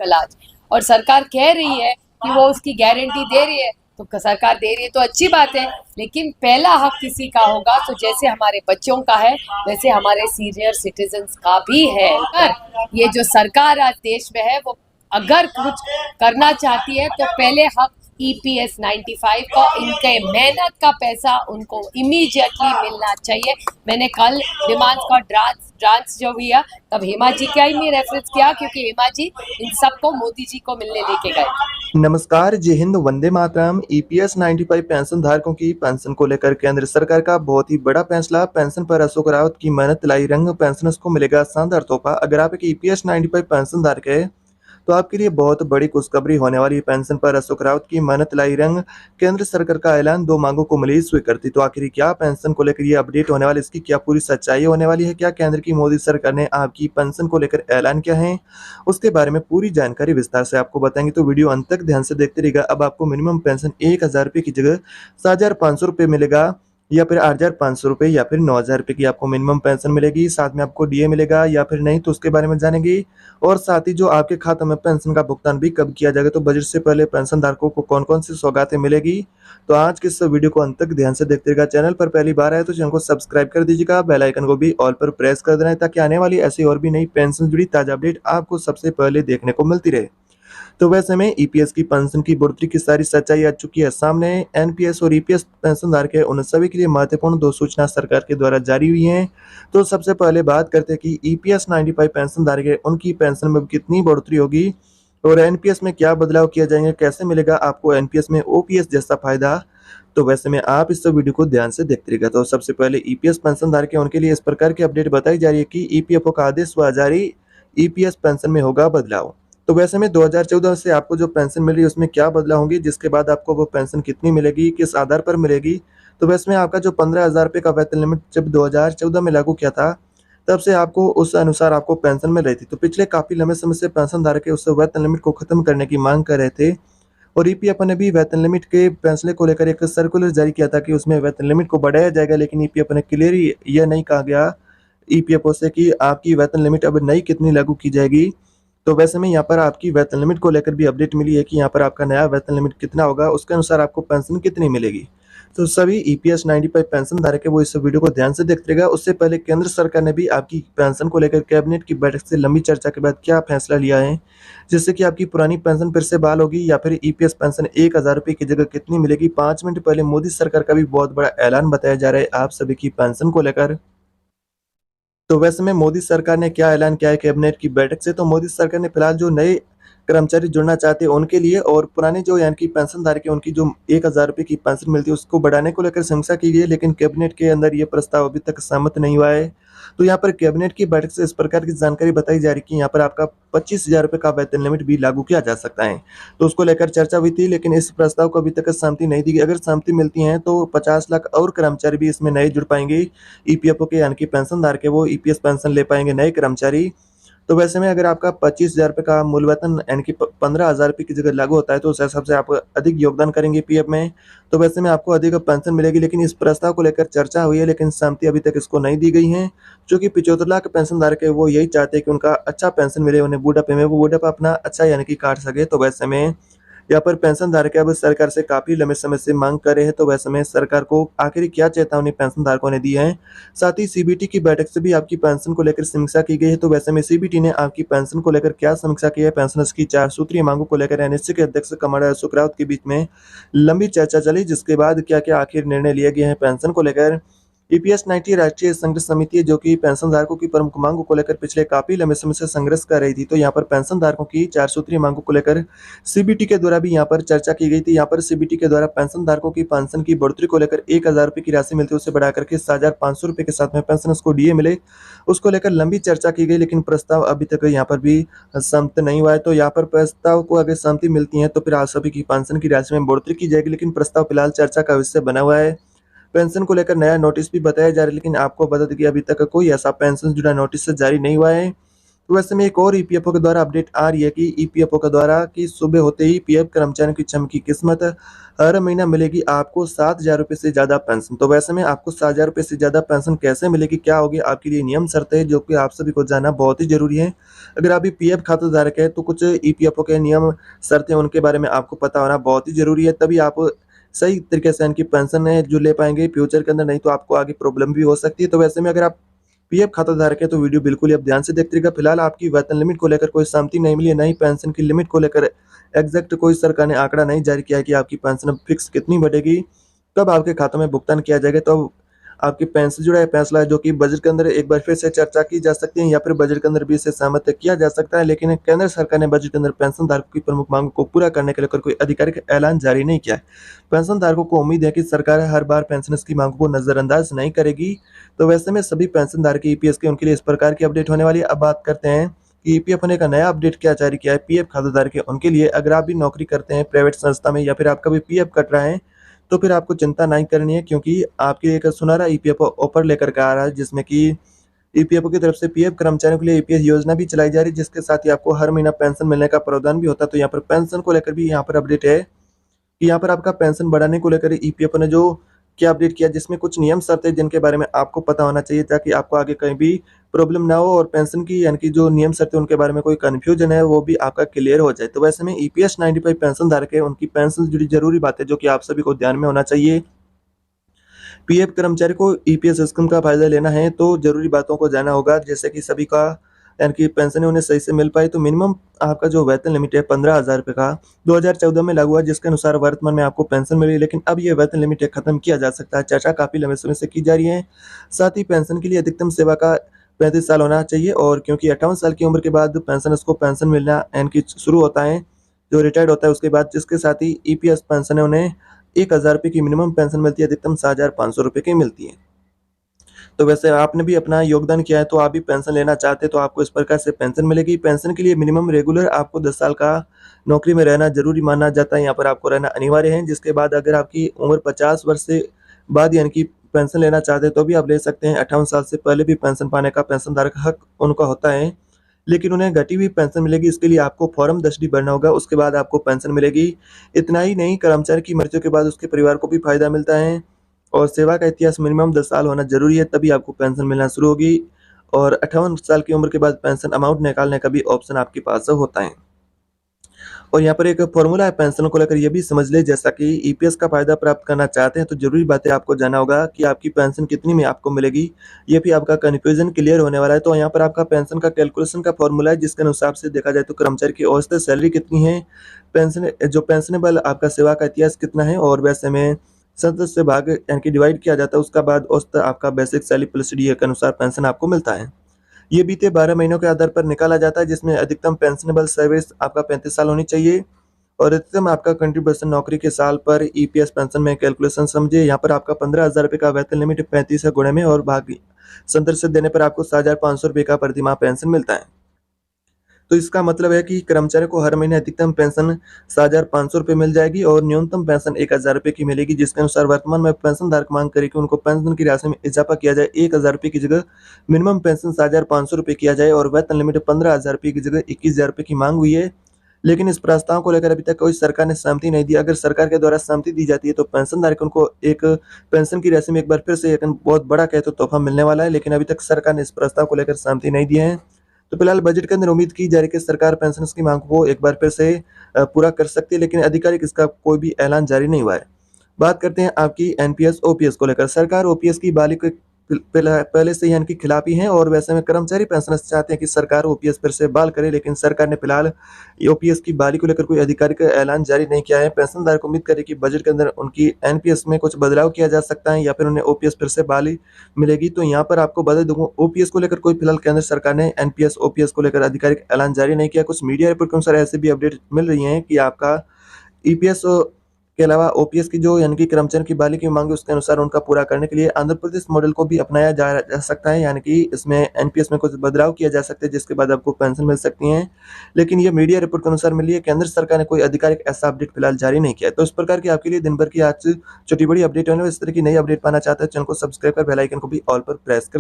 Medical आज, और सरकार कह रही है कि वो उसकी गारंटी दे रही है, तो सरकार दे रही है तो अच्छी बात है, लेकिन पहला हक किसी का होगा तो जैसे हमारे बच्चों का है वैसे हमारे सीनियर सिटीजन्स का भी है। अगर ये जो सरकार आज देश में है वो अगर कुछ करना चाहती है तो पहले हक EPS 95 का, इनके मेहनत का पैसा उनको इमीडिएटली मिलना चाहिए। मैंने कल डिमांड्स का ड्रांस जो भी है तब हेमा जी का ही नहीं रेफरेंस किया, क्योंकि हेमा जी इन सबको मोदी जी को मिलने लेके गए। नमस्कार, जय हिंद, वंदे मातरम। EPS 95 पेंशन धारकों की पेंशन को लेकर केंद्र सरकार का बहुत ही बड़ा फैसला। पेंशन पर अशोक रावत की मेहनत लाई रंग, पेंशनर्स को मिलेगा शानदार तोहफा। अगर आप एक EPS 95 पेंशन धारक है तो आपके लिए बहुत बड़ी खुशखबरी होने वाली है। पेंशन पर अशोक रावत की मेहनत लाई रंग, केंद्र सरकार का ऐलान, 2 मांगों को मिली स्वीकृति। तो आखिर क्या पेंशन को लेकर ये अपडेट होने वाली, इसकी क्या पूरी सच्चाई होने वाली है, क्या केंद्र की मोदी सरकार ने आपकी पेंशन को लेकर ऐलान किया है, उसके बारे में पूरी जानकारी विस्तार से आपको बताएंगे। तो वीडियो अंत तक ध्यान से देखते रहिएगा। अब आपको मिनिमम पेंशन 1000 रुपये की जगह 7500 रुपये मिलेगा, या फिर 8500 रुपये, या फिर 9000 रुपये की आपको मिनिमम पेंशन मिलेगी। साथ में आपको DA मिलेगा या फिर नहीं, तो उसके बारे में जानेंगे। और साथ ही जो आपके खाते में पेंशन का भुगतान भी कब किया जाएगा, तो बजट से पहले पेंशन धारकों को कौन कौन सी सौगातें मिलेगी, तो आज के इस वीडियो को अंत तक ध्यान से देखते रहिएगा। चैनल पर पहली बार आए तो चैनल को सब्सक्राइब कर दीजिएगा, बेल आइकन को भी ऑल पर प्रेस कर देना है, ताकि आने वाली ऐसी और भी नई पेंशन जुड़ी ताजा अपडेट आपको सबसे पहले देखने को मिलती रहे। तो वैसे में EPS की पेंशन की बढ़ोतरी की सारी सच्चाई आ चुकी है सामने। NPS और EPS पेंशन धारक है, उन सभी के लिए महत्वपूर्ण 2 सूचना सरकार के द्वारा जारी हुई हैं। तो सबसे पहले बात करते हैं कि EPS 95 पेंशन धारक है, उनकी पेंशन में कितनी बढ़ोतरी होगी और NPS में क्या बदलाव किया जाएंगे, कैसे मिलेगा आपको NPS में OPS जैसा फायदा। तो वैसे में आप इस वीडियो को ध्यान से देखते रहिएगा। तो सबसे पहले EPS पेंशन धारक है, उनके लिए इस प्रकार की अपडेट बताई जा रही है कि EPFO का आदेश हुआ जारी, EPS पेंशन में होगा बदलाव। तो वैसे में 2014 से आपको जो पेंशन मिल रही है उसमें क्या बदलाव होंगे, जिसके बाद आपको वो पेंशन कितनी मिलेगी, किस आधार पर मिलेगी। तो वैसे में आपका जो 15,000 रुपये का वेतन लिमिट जब 2014 में लागू किया था, तब से आपको उस अनुसार आपको पेंशन मिल रही थी। तो पिछले काफी लंबे समय से पेंशन धारक उस वेतन लिमिट को खत्म करने की मांग कर रहे थे, और EPFO ने भी वेतन लिमिट के फैसले को लेकर एक सर्कुलर जारी किया था कि उसमें वेतन लिमिट को बढ़ाया जाएगा, लेकिन EPFO ने क्लियर यह नहीं कहा गया EPFO से कि आपकी वेतन लिमिट अब नई कितनी लागू की जाएगी। तो वैसे में यहाँ पर आपकी वेतन लिमिट को लेकर भी अपडेट मिली है कि यहाँ पर आपका नया वेतन लिमिट कितना होगा, उसके अनुसार आपको पेंशन कितनी मिलेगी। तो सभी EPS 95 पेंशन धारक है वो इस वीडियो को ध्यान से देखते रहेगा। उससे पहले केंद्र सरकार ने भी आपकी पेंशन को लेकर कैबिनेट की बैठक से लंबी चर्चा के बाद क्या फैसला लिया है, जिससे कि आपकी पुरानी पेंशन फिर से बहाल होगी, या फिर EPS पेंशन 1000 रुपये की जगह कितनी मिलेगी। 5 मिनट पहले मोदी सरकार का भी बहुत बड़ा ऐलान बताया जा रहा है आप सभी की पेंशन को लेकर। तो वैसे में मोदी सरकार ने क्या ऐलान किया है कैबिनेट की बैठक से, तो मोदी सरकार ने फिलहाल जो नए कर्मचारी जुड़ना चाहते हैं उनके लिए, और पुराने जो यानी कि पेंशन धारक है उनकी जो 1000 रुपये की पेंशन मिलती है उसको बढ़ाने को लेकर समीक्षा की गई है, लेकिन कैबिनेट के अंदर ये प्रस्ताव अभी तक सहमत नहीं हुआ है। तो यहाँ पर कैबिनेट की बैठक से इस प्रकार की जानकारी बताई जा रही है कि यहाँ पर आपका 25,000 रुपये का वेतन लिमिट भी लागू किया जा सकता है। तो उसको लेकर चर्चा हुई थी, लेकिन इस प्रस्ताव को अभी तक सहमति नहीं दी गई। अगर सहमति मिलती है तो 50 लाख और कर्मचारी भी इसमें नए जुड़ पाएंगे। EPFO के यानी कि पेंशन धारक है वो EPS पेंशन ले पाएंगे, नए कर्मचारी। तो वैसे में अगर आपका 25,000 रुपये का मूल वेतन यानी कि 15,000 रुपये की जगह लागू होता है, तो उस हिसाब से आप अधिक योगदान करेंगे PF में, तो वैसे में आपको अधिक पेंशन मिलेगी। लेकिन इस प्रस्ताव को लेकर चर्चा हुई है, लेकिन सहमति अभी तक इसको नहीं दी गई है। जो कि 75 लाख पेंशन धारक है वो यही चाहते हैं कि उनका अच्छा पेंशन मिले, उन्हें बुढ़ापे में वो बुढ़ापा अपना अच्छा यानी कि काट सके। तो वैसे में यहाँ पर पेंशन धारक अब सरकार से काफी लंबे समय से मांग कर रहे हैं। तो वैसे में सरकार को आखिर क्या चेतावनी पेंशन धारकों ने दी है। साथ ही CBT की बैठक से भी आपकी पेंशन को लेकर समीक्षा की गई है। तो वैसे में CBT ने आपकी पेंशन को लेकर क्या समीक्षा की है, पेंशनर्स की 4 सूत्रीय मांगों को लेकर NSC के अध्यक्ष कमांडर अशोक रावत के बीच में लंबी चर्चा चली, जिसके बाद क्या क्या आखिर निर्णय लिए गए हैं पेंशन को लेकर। EPS 90 राष्ट्रीय संघर्ष समिति है, जो कि पेंशन धारकों की प्रमुख मांगों को लेकर पिछले काफी लंबे समय से संघर्ष कर रही थी। तो यहाँ पर पेंशन धारकों की 4 सूत्रीय मांगों को लेकर CBT के द्वारा भी यहाँ पर चर्चा की गई थी। यहाँ पर CBT के द्वारा पेंशन धारकों की पेंशन की बढ़ोतरी को लेकर 1000 रुपये की राशि मिलती है, उसे बढ़ाकर के 7500 रुपये के साथ में पेंशनर्स को DA मिले, उसको लेकर लंबी चर्चा की गई, लेकिन प्रस्ताव अभी तक यहाँ पर भी सहमत नहीं हुआ है। तो यहाँ पर प्रस्ताव को अगर सहमति मिलती है तो फिर आप सभी की पेंशन की राशि में बढ़ोतरी की जाएगी, लेकिन प्रस्ताव फिलहाल चर्चा का विषय बना हुआ है। पेंशन को लेकर नया नोटिस भी बताया जा रहा है, लेकिन आपको बता दें कि अभी तक कोई ऐसा पेंशन जुड़ा नोटिस जारी नहीं हुआ है। तो वैसे में एक और ईपीएफओ के द्वारा अपडेट आ रही है कि ईपीएफओ के द्वारा कि सुबह होते ही पीएफ कर्मचारियों की चमकी किस्मत, हर महीना मिलेगी आपको 7,000 रुपये से ज़्यादा पेंशन। तो वैसे में आपको 7,000 रुपये से ज़्यादा पेंशन कैसे मिलेगी, क्या होगी, आपके लिए नियम शर्तें जो कि आप सभी को जानना बहुत ही ज़रूरी है। अगर आप भी पीएफ खाताधारक है तो कुछ ईपीएफओ के नियम शर्तें उनके बारे में आपको पता होना बहुत ही ज़रूरी है, तभी आप सही तरीके से इनकी पेंशन है जो ले पाएँगे फ्यूचर के अंदर, नहीं तो आपको आगे प्रॉब्लम भी हो सकती है। तो वैसे में अगर आप पीएफ खाताधारक है तो वीडियो बिल्कुल ही आप ध्यान से देखते रहिएगा। फिलहाल आपकी वेतन लिमिट को लेकर कोई सहमति नहीं मिली है, ना ही पेंशन की लिमिट को लेकर एग्जैक्ट कोई सरकार ने आंकड़ा नहीं जारी किया है कि आपकी पेंशन अब फिक्स कितनी बढ़ेगी, कब आपके खातों में भुगतान किया जाएगा। तो आपकी पेंशन से जुड़ा है फैसला है जो कि बजट के अंदर एक बार फिर से चर्चा की जा सकती है या फिर बजट के अंदर भी इसे सहमत किया जा सकता है। लेकिन केंद्र सरकार ने बजट के अंदर पेंशन धारकों की प्रमुख मांगों को पूरा करने के लेकर कोई आधिकारिक ऐलान जारी नहीं किया है। पेंशन धारकों को उम्मीद है कि सरकार हर बार पेंशनर्स की मांगों को नजरअंदाज नहीं करेगी। तो वैसे में सभी पेंशन धारक ईपीएस के उनके लिए इस प्रकार की अपडेट होने वाली है। अब बात करते हैं कि ईपीएफ ने का नया अपडेट क्या जारी किया है पीएफ खाताधारक है उनके लिए। अगर आप भी नौकरी करते हैं प्राइवेट संस्था में या फिर आपका भी पीएफ कट रहा है तो फिर आपको चिंता नहीं करनी है, क्योंकि आपके लिए एक सुनहरा ईपीएफ ऑफर लेकर के आ रहा है, जिसमें कि ईपीएफओ की तरफ से पीएफ कर्मचारियों के लिए ईपीएस योजना भी चलाई जा रही है, जिसके साथ ही आपको हर महीना पेंशन मिलने का प्रावधान भी होता है। तो यहाँ पर पेंशन को लेकर भी यहाँ पर अपडेट है कि यहाँ पर आपका पेंशन बढ़ाने को लेकर ईपीएफओ ने जो क्या अपडेट किया, जिसमें कुछ नियम शर्तें जिनके बारे में आपको पता होना चाहिए ताकि आपको आगे कहीं भी प्रॉब्लम ना हो और पेंशन की यानी कि जो नियम शर्तें उनके बारे में कोई कंफ्यूजन है वो भी आपका क्लियर हो जाए। तो वैसे में ईपीएस 95 पेंशन धारक है उनकी पेंशन से जुड़ी जरूरी बातें जो कि आप सभी को ध्यान में होना चाहिए। पीएफ कर्मचारी को ईपीएस स्कीम का फायदा लेना है तो जरूरी बातों को जाना होगा, जैसे कि सभी का यानी कि पेंशन उन्हें सही से मिल पाए। तो मिनिमम आपका जो वेतन लिमिट है 15,000 रुपये का 2014 में लागू हुआ, जिसके अनुसार वर्तमान में आपको पेंशन मिली, लेकिन अब ये वेतन लिमिट खत्म किया जा सकता है। चर्चा काफी लंबे समय से की जा रही है। साथ ही पेंशन के लिए अधिकतम सेवा का 35 साल होना चाहिए, और क्योंकि 58 साल की उम्र के बाद पेंशनर्स को पेंशन मिलना यानी कि शुरू होता है, जो रिटायर्ड होता है उसके बाद, जिसके साथ ही ईपीएस पेंशन है उन्हें 1,000 रुपये की मिनिमम पेंशन मिलती है, अधिकतम 7,500 रुपये की मिलती है। तो वैसे आपने भी अपना योगदान किया है तो आप भी पेंशन लेना चाहते हैं तो आपको इस प्रकार से पेंशन मिलेगी। पेंशन के लिए मिनिमम रेगुलर आपको 10 साल का नौकरी में रहना जरूरी माना जाता है, यहाँ पर आपको रहना अनिवार्य है। जिसके बाद अगर आपकी उम्र 50 वर्ष से बाद यानी कि पेंशन लेना चाहते हैं तो भी आप ले सकते हैं। 58 साल से पहले भी पेंशन पाने का पेंशन धारक हक उनका होता है, लेकिन उन्हें घटी हुई पेंशन मिलेगी। इसके लिए आपको फॉर्म 10D भरना होगा, उसके बाद आपको पेंशन मिलेगी। इतना ही नहीं, कर्मचारी की मृत्यु के बाद उसके परिवार को भी फायदा मिलता है, और सेवा का इतिहास मिनिमम 10 साल होना जरूरी है, तभी आपको पेंशन मिलना शुरू होगी। और 58 साल की उम्र के बाद पेंशन अमाउंट निकालने का भी ऑप्शन आपके पास होता है। और यहाँ पर एक फॉर्मूला है पेंशन को लेकर, ये भी समझ ले। जैसा कि ईपीएस का फायदा प्राप्त करना चाहते हैं तो जरूरी बातें आपको जानना होगा कि आपकी पेंशन कितनी में आपको मिलेगी, ये भी आपका कन्फ्यूजन क्लियर होने वाला है। तो यहाँ पर आपका पेंशन का कैलकुलेशन का फॉर्मूला है, जिसके अनुसार से देखा जाए तो कर्मचारी की औसत सैलरी कितनी है, पेंशन जो पेंशनेबल आपका सेवा का इतिहास कितना है, और वैसे में सदस्य से भाग यानी कि डिवाइड किया जाता है, उसका बाद औसत आपका बेसिक सैलरी प्लस डीए के अनुसार पेंशन आपको मिलता है। ये बीते 12 महीनों के आधार पर निकाला जाता है, जिसमें अधिकतम पेंशनेबल सर्विस आपका 35 साल होनी चाहिए, और अधिकतम आपका कंट्रीब्यूशन नौकरी के साल पर ईपीएस पेंशन में कैलकुलेशन समझिए। यहाँ पर आपका 15,000 रुपये का वेतन लिमिट 35 गुणे में और भाग संतर से देने पर आपको 7,500 रुपये का प्रतिमाह पेंशन मिलता है। तो इसका मतलब है कि कर्मचारी को हर महीने अधिकतम पेंशन 7,500 रुपये मिल जाएगी और न्यूनतम पेंशन 1,000 रुपये की मिलेगी, जिसके अनुसार वर्तमान में पेंशन धारक मांग करे कि उनको पेंशन की राशि में इजाफा किया जाए। 1,000 रुपये की जगह मिनिमम पेंशन 7,500 रुपये किया जाए, और वेतन लिमिट 15,000 रुपये की जगह 21,000 रुपये की मांग हुई है। लेकिन इस प्रस्ताव को लेकर अभी तक कोई सरकार ने सहमति नहीं दी। अगर सरकार के द्वारा सहमति दी जाती है तो पेंशन धारकों को एक पेंशन की राशि में एक बार फिर से एक बहुत बड़ा कहे तो तोहफा मिलने वाला है, लेकिन अभी तक सरकार ने इस प्रस्ताव को लेकर सहमति नहीं दी है। तो फिलहाल बजट के अंदर उम्मीद की जा रही है कि सरकार पेंशन की मांग को एक बार फिर से पूरा कर सकती है, लेकिन आधिकारिक इसका कोई भी ऐलान जारी नहीं हुआ है। बात करते हैं आपकी एनपीएस ओपीएस को लेकर। सरकार ओपीएस की बहाली को पहले से ही इनकी खिलाफी है, और वैसे में कर्मचारी पेंशनर्स चाहते हैं कि सरकार ओपीएस फिर से बहाल करे, लेकिन सरकार ने फिलहाल ओपीएस की बहाली को लेकर कोई आधिकारिक ऐलान जारी नहीं किया है। पेंशनधारक उम्मीद करें कि बजट के अंदर उनकी एनपीएस में कुछ बदलाव किया जा सकता है या फिर उन्हें ओपीएस फिर से बहाली मिलेगी। तो यहाँ पर आपको बता दूं, ओपीएस को लेकर कोई फिलहाल केंद्र सरकार ने एनपीएस ओपीएस को लेकर आधिकारिक ऐलान जारी नहीं किया। कुछ मीडिया रिपोर्ट के अनुसार ऐसे भी अपडेट मिल रही है कि आपका ईपीएस के अलावा ओपीएस की जो यानी कि कर्मचारी की बहाली की मांग है उसके अनुसार उनका पूरा करने के लिए आंध्र प्रदेश मॉडल को भी अपनाया जा सकता है, यानी कि इसमें एनपीएस में कुछ बदलाव किया जा सकता है, जिसके बाद आपको पेंशन मिल सकती है। लेकिन ये मीडिया रिपोर्ट के अनुसार मिली है, केंद्र सरकार ने कोई आधिकारिक ऐसा अपडेट फिलहाल जारी नहीं किया है। तो इस प्रकार की आपके लिए दिन भर की आज छोटी बड़ी अपडेट होने, इस तरह की नई अपडेट पाना चाहते हैं चैनल को सब्सक्राइब कर बेल आइकन को भी ऑल पर प्रेस कर